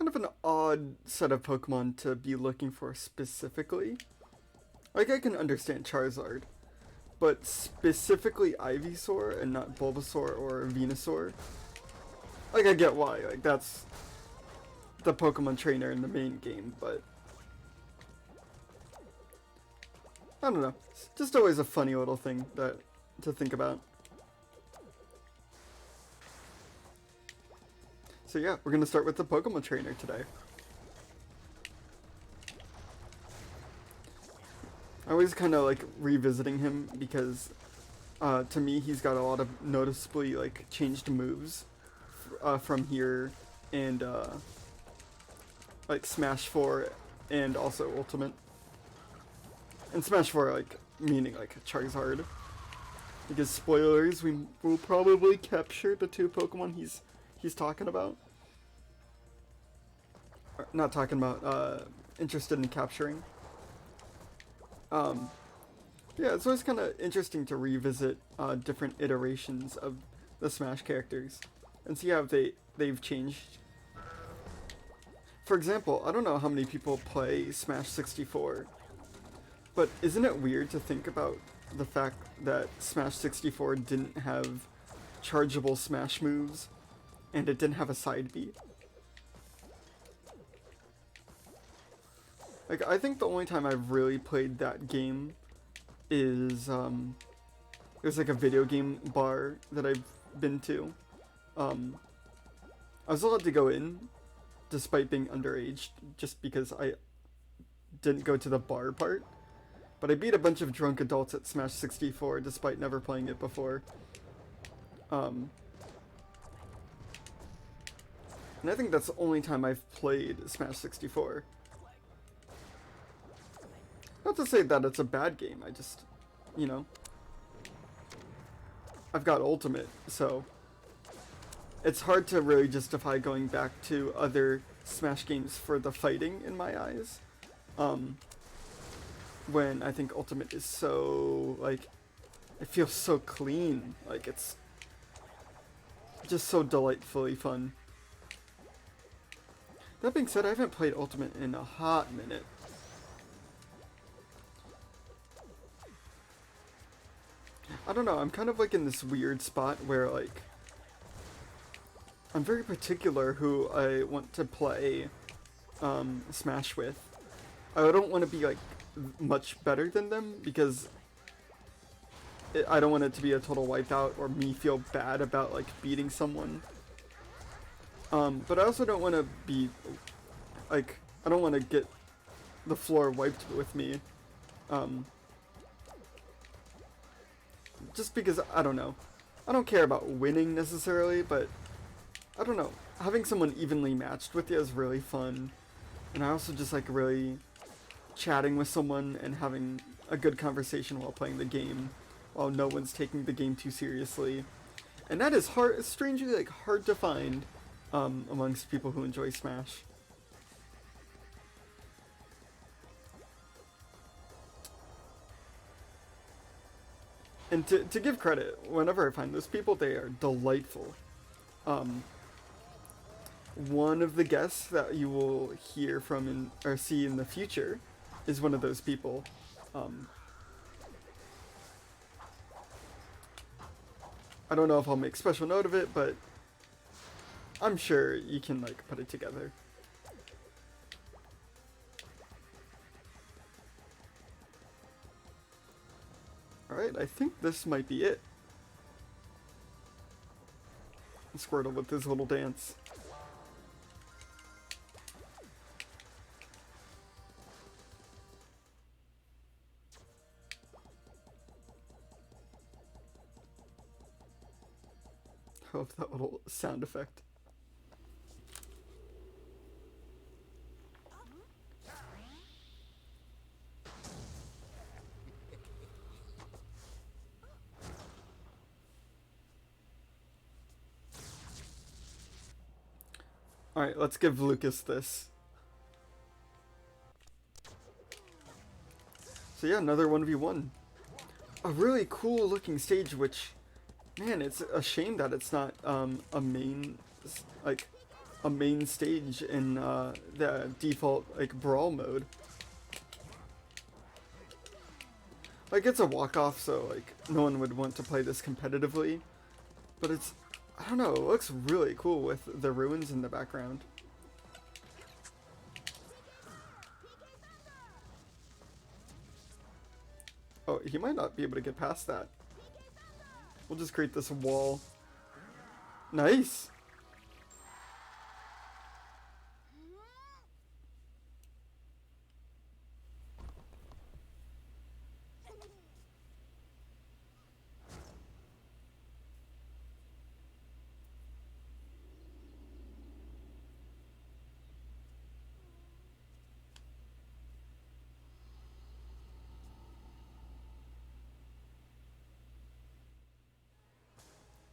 kind of an odd set of Pokemon to be looking for specifically. Like, I can understand Charizard, but specifically Ivysaur and not Bulbasaur or Venusaur. Like, I get why, like, that's the Pokemon trainer in the main game, but I don't know. It's just always a funny little thing that to think about. So yeah, we're gonna start with the Pokemon trainer today. I always kind of like revisiting him because to me he's got a lot of noticeably like changed moves from here and like Smash 4 and also Ultimate. And Smash 4 like meaning like Charizard. Because spoilers, we will probably capture the two Pokemon he's talking about. Or, not talking about, interested in capturing. Yeah, it's always kind of interesting to revisit different iterations of the Smash characters and see how they've changed. For example, I don't know how many people play Smash 64, but isn't it weird to think about the fact that Smash 64 didn't have chargeable Smash moves and it didn't have a side B? Like, I think the only time I've really played that game is, there's like a video game bar that I've been to. I was allowed to go in, despite being underage, just because I didn't go to the bar part. But I beat a bunch of drunk adults at Smash 64, despite never playing it before. And I think that's the only time I've played Smash 64. Not to say that it's a bad game, I just, you know, I've got Ultimate, so it's hard to really justify going back to other Smash games for the fighting in my eyes. When I think Ultimate is so, like, it feels so clean, like it's just so delightfully fun. That being said, I haven't played Ultimate in a hot minute. I don't know, I'm kind of like in this weird spot where like I'm very particular who I want to play Smash with. I don't want to be like much better than them because I don't want it to be a total wipeout or me feel bad about like beating someone. But I also don't want to be like, I don't want to get the floor wiped with me. Just because, I don't know. I don't care about winning necessarily, but I don't know. Having someone evenly matched with you is really fun. And I also just like really chatting with someone and having a good conversation while playing the game, while no one's taking the game too seriously. And that is hard, strangely like hard to find amongst people who enjoy Smash. And to give credit, whenever I find those people, they are delightful. One of the guests that you will hear from or see in the future is one of those people. I don't know if I'll make special note of it, but I'm sure you can like put it together. Alright, I think this might be it. Squirtle with his little dance. I love that little sound effect. Alright, let's give Lucas this. So yeah, another 1v1. A really cool looking stage, which, man, it's a shame that it's not a main, like, a main stage in the default like brawl mode. Like it's a walk-off, so like no one would want to play this competitively, but it's, I don't know, it looks really cool with the ruins in the background. Oh, he might not be able to get past that. We'll just create this wall. Nice!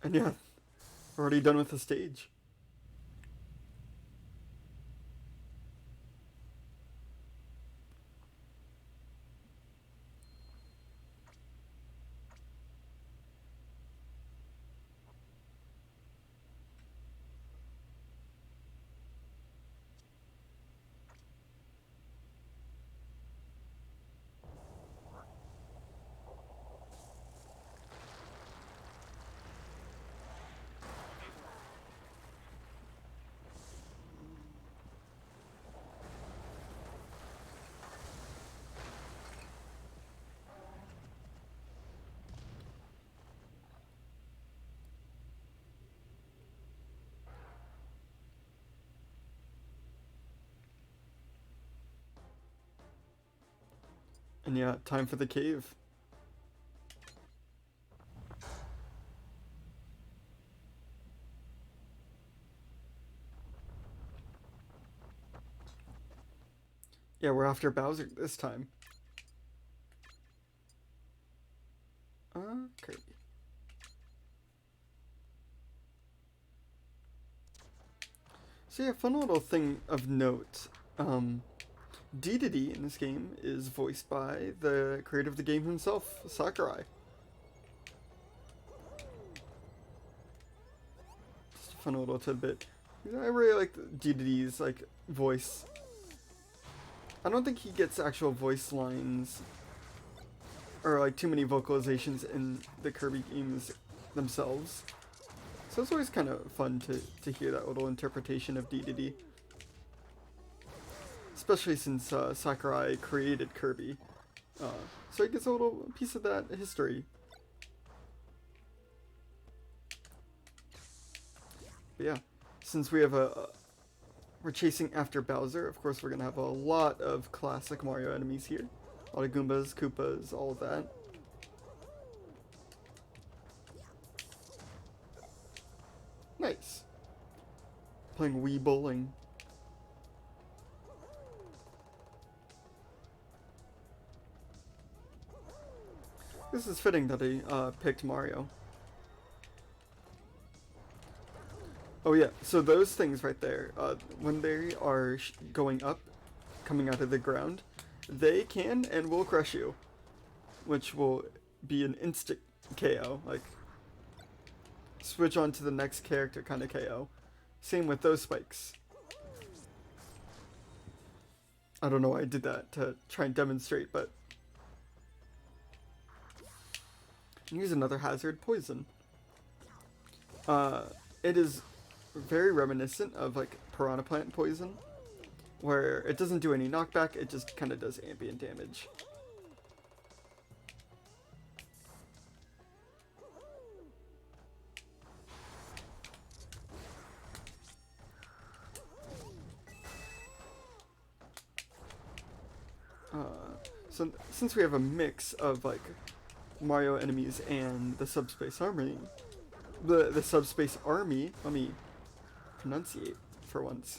And yeah, we're already done with the stage. And yeah, time for the cave. Yeah, we're after Bowser this time. Okay. So yeah, fun little thing of note. Dedede in this game is voiced by the creator of the game himself, Sakurai. Just a fun little tidbit. I really like Dedede's like voice. I don't think he gets actual voice lines or like too many vocalizations in the Kirby games themselves. So it's always kind of fun to hear that little interpretation of Dedede. Especially since Sakurai created Kirby. So he gets a little piece of that history. But yeah, since we have we're chasing after Bowser, of course we're gonna have a lot of classic Mario enemies here. A lot of Goombas, Koopas, all of that. Nice. Playing Wii Bowling. This is fitting that he picked Mario. Oh yeah, so those things right there, when they are going up, coming out of the ground, they can and will crush you. Which will be an instant KO, like switch on to the next character kind of KO. Same with those spikes. I don't know why I did that to try and demonstrate, but... Here's another hazard, poison. It is very reminiscent of like piranha plant poison, where it doesn't do any knockback, it just kind of does ambient damage. So since we have a mix of like Mario enemies and the Subspace Army, the Subspace Army, let me pronunciate for once.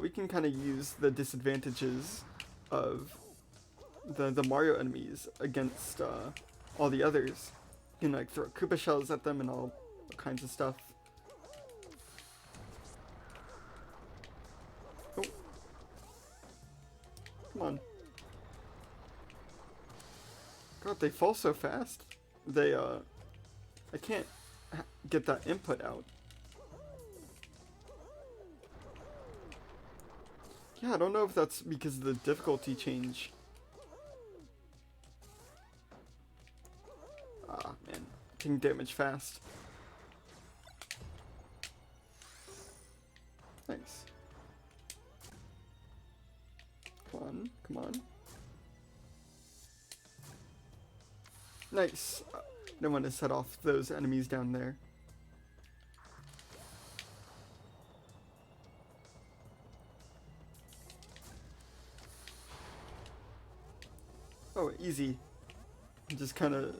We can kind of use the disadvantages of the Mario enemies against all the others. You can like throw Koopa shells at them and all kinds of stuff. Oh. Come on. God, they fall so fast. They, I can't get that input out. Yeah, I don't know if that's because of the difficulty change. Ah, man. Taking damage fast. Nice. Come on, come on. Nice. No one to set off those enemies down there. Oh, easy. Just kind of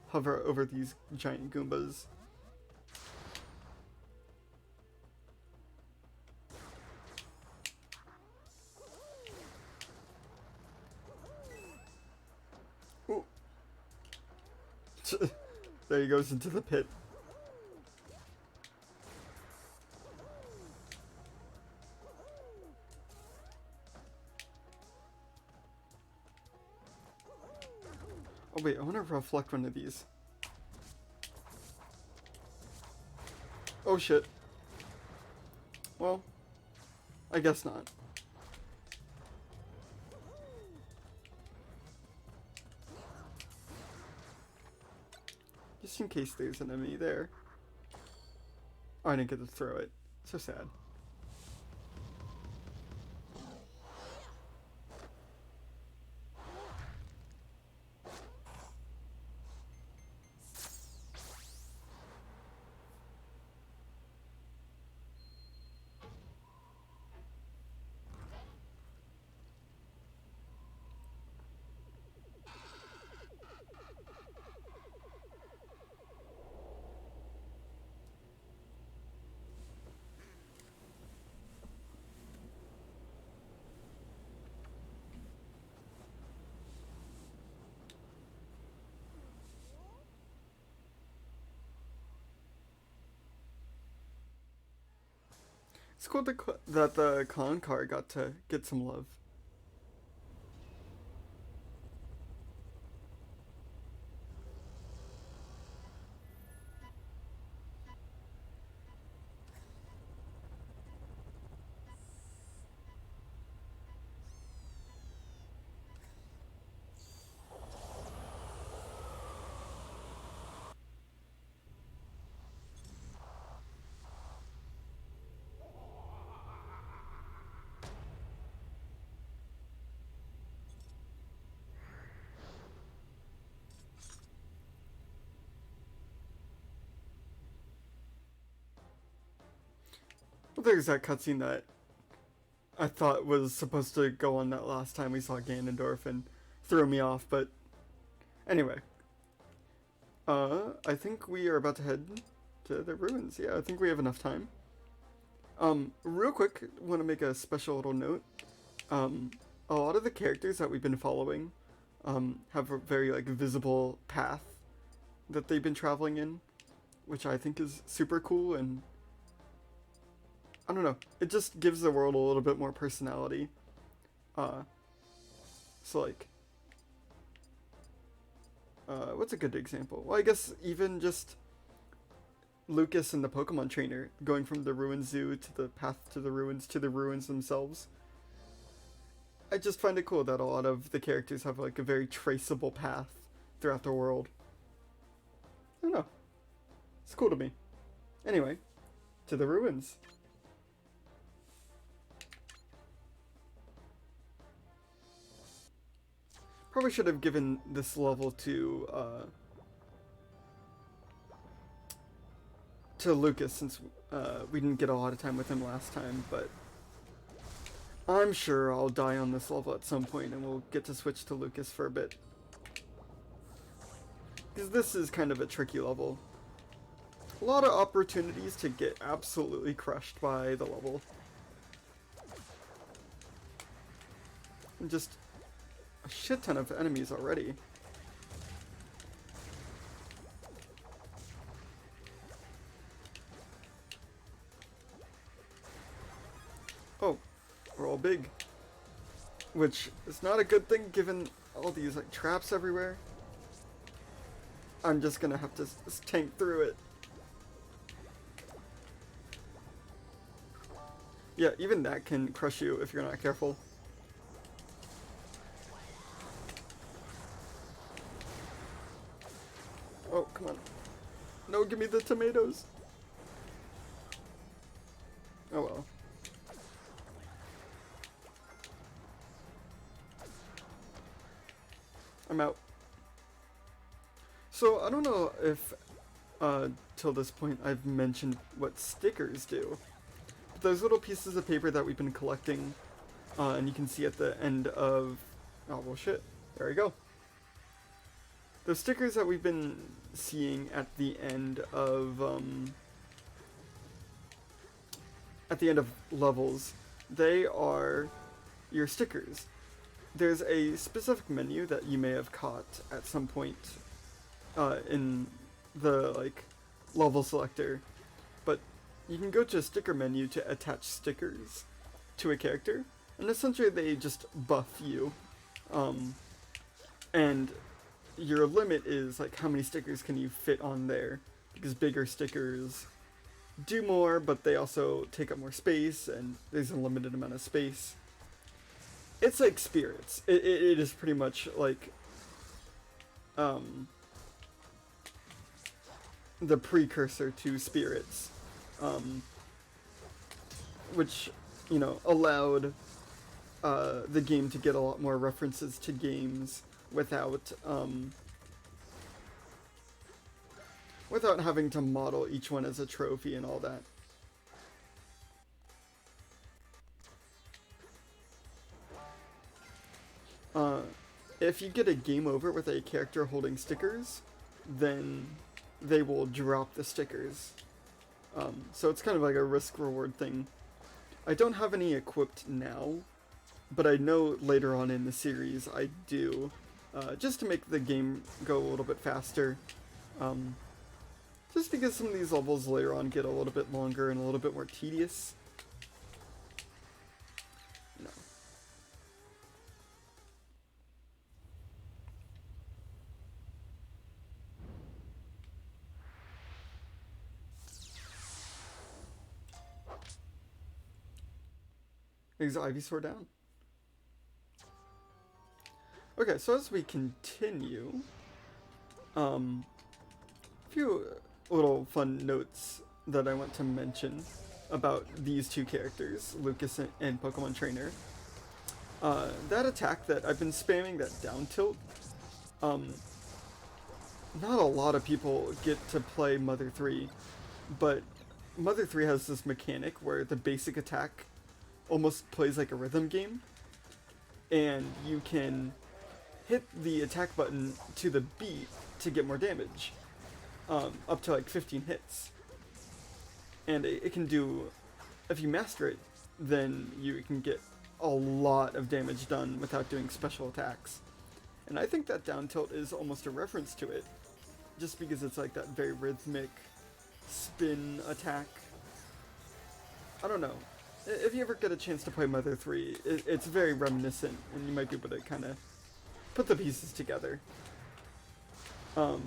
hover over these giant Goombas. Ooh. There he goes into the pit. Oh wait, I want to reflect one of these. Oh shit. Well, I guess not. Just in case there's an enemy there. Oh, I didn't get to throw it. So sad. It's cool that the con car got to get some love. Well, there's that cutscene that I thought was supposed to go on that last time we saw Ganondorf and threw me off, but anyway. I think we are about to head to the ruins. Yeah, I think we have enough time. Real quick, want to make a special little note. A lot of the characters that we've been following, have a very, like, visible path that they've been traveling in, which I think is super cool, and I don't know, it just gives the world a little bit more personality. So like, what's a good example? Well, I guess even just Lucas and the Pokemon trainer going from the Ruin Zoo to the path to the ruins themselves. I just find it cool that a lot of the characters have like a very traceable path throughout the world. I don't know. It's cool to me. Anyway, to the ruins. Probably should have given this level to Lucas, since we didn't get a lot of time with him last time, but I'm sure I'll die on this level at some point and we'll get to switch to Lucas for a bit. Because this is kind of a tricky level. A lot of opportunities to get absolutely crushed by the level. And just a shit ton of enemies already. Oh, we're all big. Which is not a good thing given all these like traps everywhere. I'm just gonna have to tank through it. Yeah, even that can crush you if you're not careful. Oh, come on. No, give me the tomatoes. Oh well. I'm out. So, I don't know if, till this point I've mentioned what stickers do. But those little pieces of paper that we've been collecting, and you can see at the end of... Oh, well shit. There we go. The stickers that we've been seeing at the end of, levels, they are your stickers. There's a specific menu that you may have caught at some point in the like level selector, but you can go to a sticker menu to attach stickers to a character, and essentially they just buff you, and your limit is like how many stickers can you fit on there, because bigger stickers do more, but they also take up more space, and there's a limited amount of space. It's like spirits. It is pretty much like the precursor to spirits, which, you know, allowed the game to get a lot more references to games without without having to model each one as a trophy and all that. If you get a game over with a character holding stickers, then they will drop the stickers. So it's kind of like a risk-reward thing. I don't have any equipped now, but I know later on in the series I do, just to make the game go a little bit faster. Just because some of these levels later on get a little bit longer and a little bit more tedious. No. Is Ivysaur down? Okay, so as we continue, a few little fun notes that I want to mention about these two characters, Lucas and Pokemon Trainer. That attack that I've been spamming, that down tilt, not a lot of people get to play Mother 3, but Mother 3 has this mechanic where the basic attack almost plays like a rhythm game, and you can hit the attack button to the beat to get more damage, up to like 15 hits. And it can do, if you master it, then you can get a lot of damage done without doing special attacks. And I think that down tilt is almost a reference to it, just because it's like that very rhythmic spin attack. I don't know. If you ever get a chance to play Mother 3, it's very reminiscent, and you might be able to kind of put the pieces together. And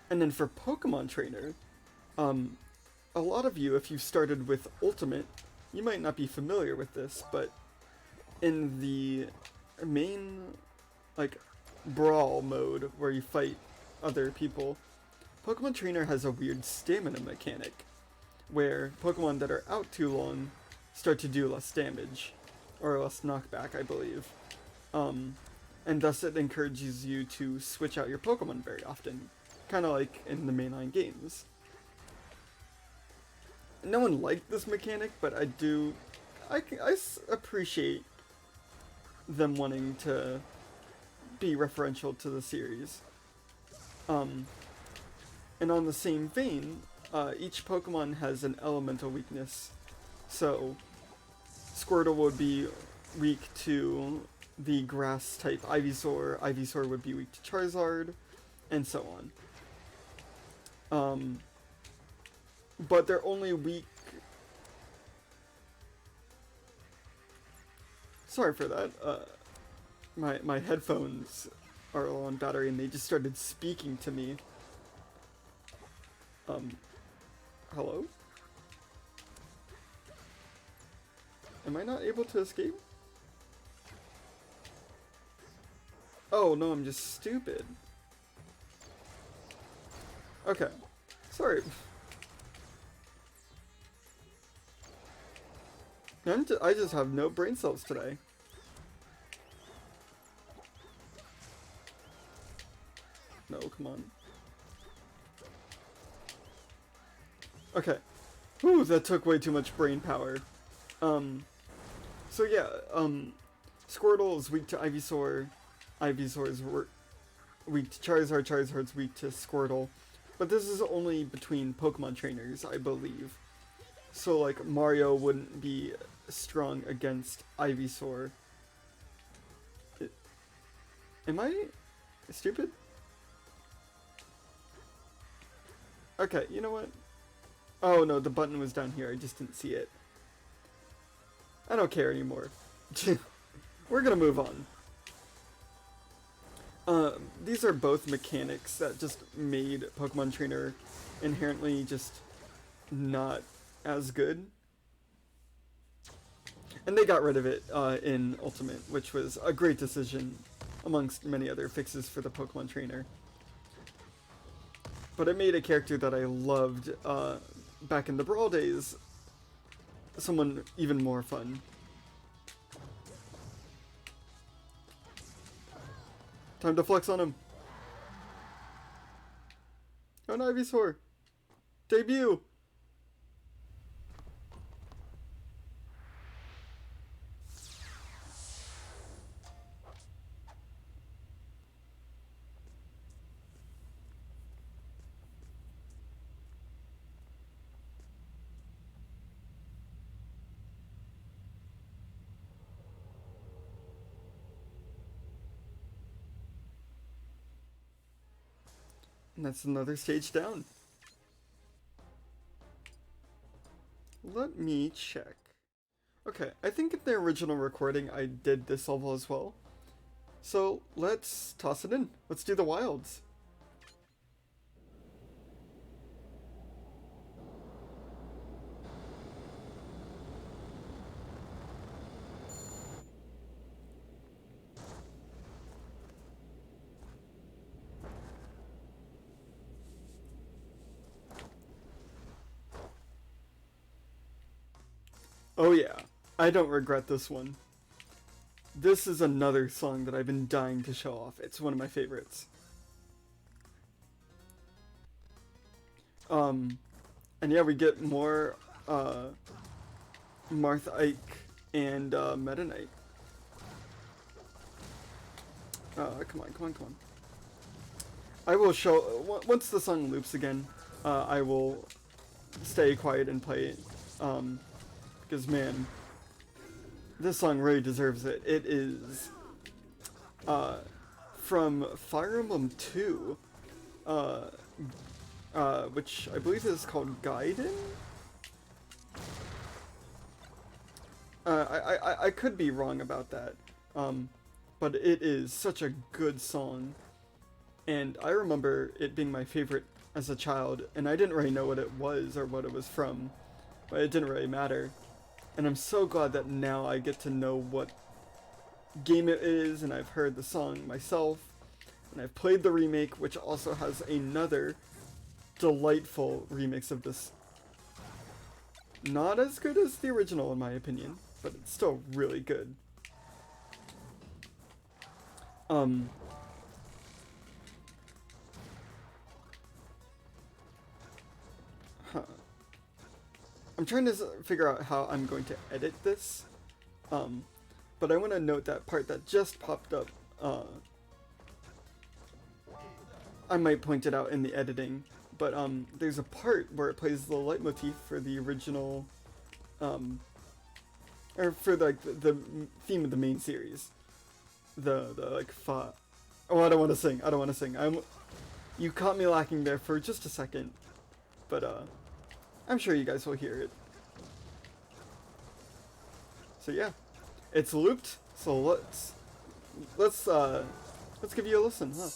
then for Pokemon Trainer, a lot of you, if you started with Ultimate, you might not be familiar with this, but in the main, like, brawl mode where you fight other people, Pokemon Trainer has a weird stamina mechanic, where Pokemon that are out too long start to do less damage, or less knockback, I believe. And thus it encourages you to switch out your Pokemon very often, kind of like in the mainline games. No one liked this mechanic, but I appreciate them wanting to be referential to the series. And on the same vein, each Pokemon has an elemental weakness. So, Squirtle would be weak to the grass type Ivysaur, Ivysaur would be weak to Charizard, and so on. But they're only weak... Sorry for that. My headphones are low on battery and they just started speaking to me. Hello? Am I not able to escape? Oh no, I'm just stupid. Okay. Sorry. I just have no brain cells today. No, come on. Okay. Ooh, that took way too much brain power. So yeah, Squirtle is weak to Ivysaur. Ivysaur is weak to Charizard. Charizard's weak to Squirtle. But this is only between Pokemon trainers, I believe. So like, Mario wouldn't be strong against Ivysaur. Am I stupid? Okay, you know what? Oh no, the button was down here, I just didn't see it. I don't care anymore. We're gonna move on. These are both mechanics that just made Pokemon Trainer inherently just not as good. And they got rid of it in Ultimate, which was a great decision amongst many other fixes for the Pokemon Trainer. But it made a character that I loved back in the Brawl days someone even more fun. Time to flex on him. Oh, an Ivysaur. Debut. And that's another stage down. Let me check. Okay, I think in the original recording I did this level as well. So let's toss it in. Let's do the wilds. Oh yeah, I don't regret this one. This is another song that I've been dying to show off. It's one of my favorites. And yeah, we get more Marth Ike and Meta Knight. Come on. I will show, once the song loops again, I will stay quiet and play it. Because man, this song really deserves it. It is from Fire Emblem 2, which I believe is called Gaiden? I could be wrong about that, but it is such a good song, and I remember it being my favorite as a child, and I didn't really know what it was or what it was from, but it didn't really matter. And I'm so glad that now I get to know what game it is, and I've heard the song myself, and I've played the remake, which also has another delightful remix of this. Not as good as the original in my opinion, but it's still really good. I'm trying to figure out how I'm going to edit this, but I want to note that part that just popped up. I might point it out in the editing, but there's a part where it plays the leitmotif for the original, or for like the theme of the main series. The like fa. Oh, I don't want to sing. You caught me lacking there for just a second, but I'm sure you guys will hear it. So yeah, it's looped. So let's give you a listen, huh?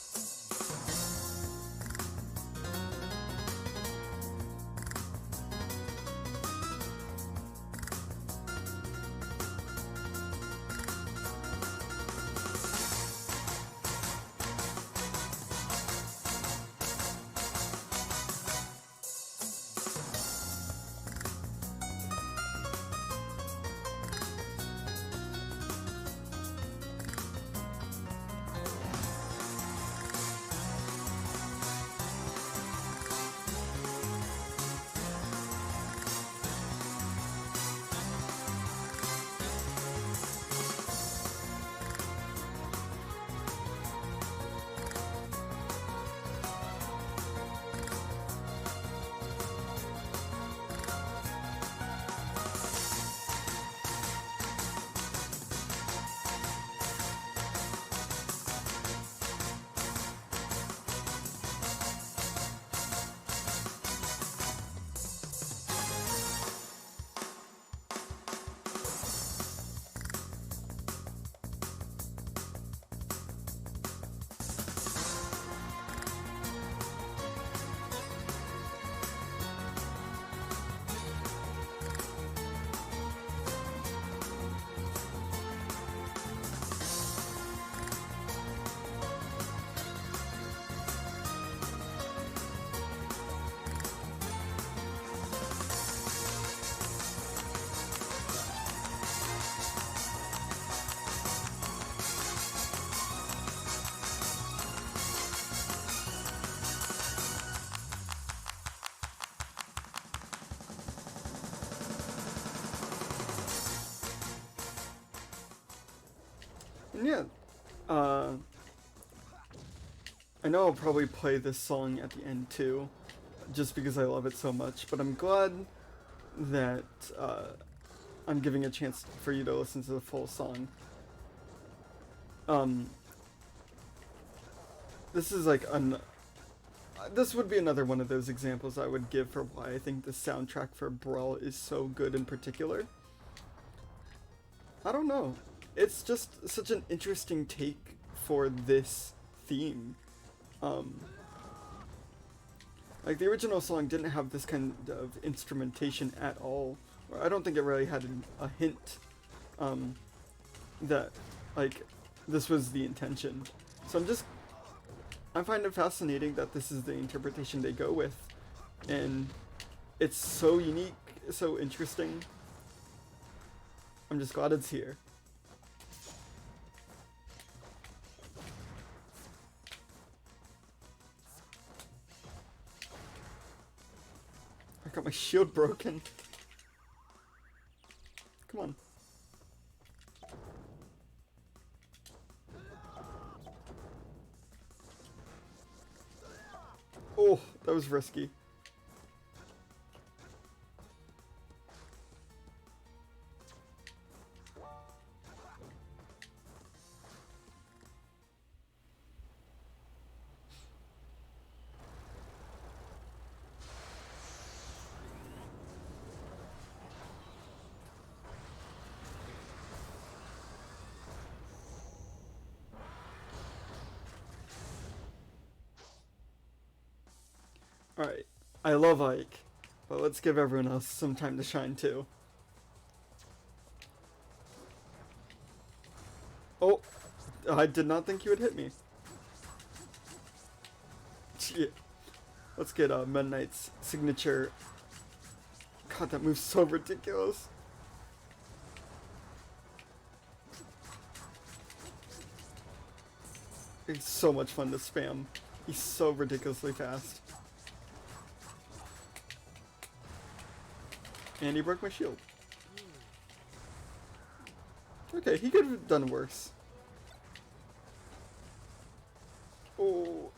And yeah, I know I'll probably play this song at the end too, just because I love it so much, but I'm glad that I'm giving a chance for you to listen to the full song. This is like this would be another one of those examples I would give for why I think the soundtrack for Brawl is so good in particular. I don't know. It's just such an interesting take for this theme. Like the original song didn't have this kind of instrumentation at all. Or I don't think it really had a hint that like this was the intention. So I find it fascinating that this is the interpretation they go with, and it's so unique, so interesting. I'm just glad it's here. I got my shield broken. Come on. Oh, that was risky. Alright, I love Ike, but let's give everyone else some time to shine too. Oh, I did not think you would hit me. Yeah. Let's get Meta Knight's signature. God, that move's so ridiculous. It's so much fun to spam. He's so ridiculously fast. And he broke my shield. Okay, he could have done worse. Oh.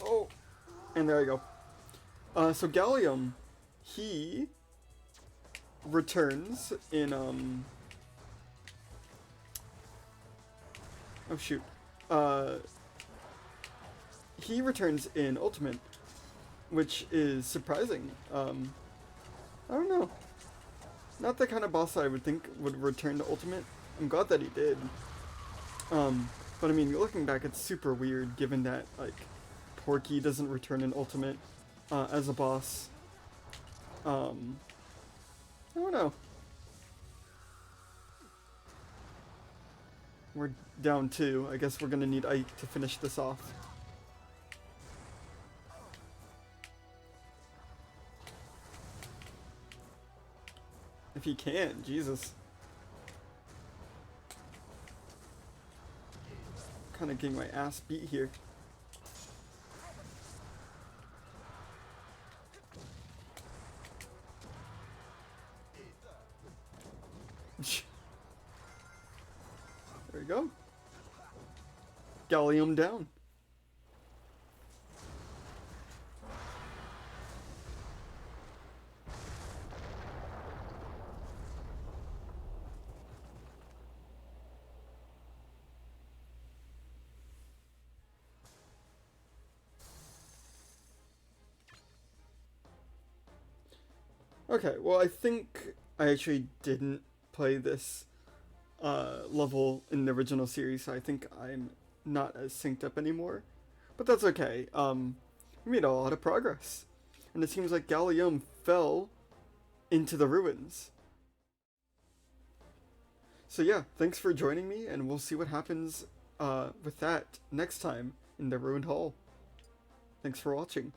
Oh. And there I go. So Gallium, he returns in, oh shoot. He returns in Ultimate, which is surprising. I don't know. Not the kind of boss I would think would return to Ultimate. I'm glad that he did. But I mean, looking back, it's super weird given that, like, Porky doesn't return in Ultimate as a boss. I don't know. We're down 2. I guess we're gonna need Ike to finish this off. If he can, Jesus. Kinda getting my ass beat here. There we go. Gallium down. Okay, well I think I actually didn't play this level in the original series, so I think I'm not as synced up anymore. But that's okay. We made a lot of progress. And it seems like Gallium fell into the ruins. So yeah, thanks for joining me, and we'll see what happens with that next time in the Ruined Hall. Thanks for watching.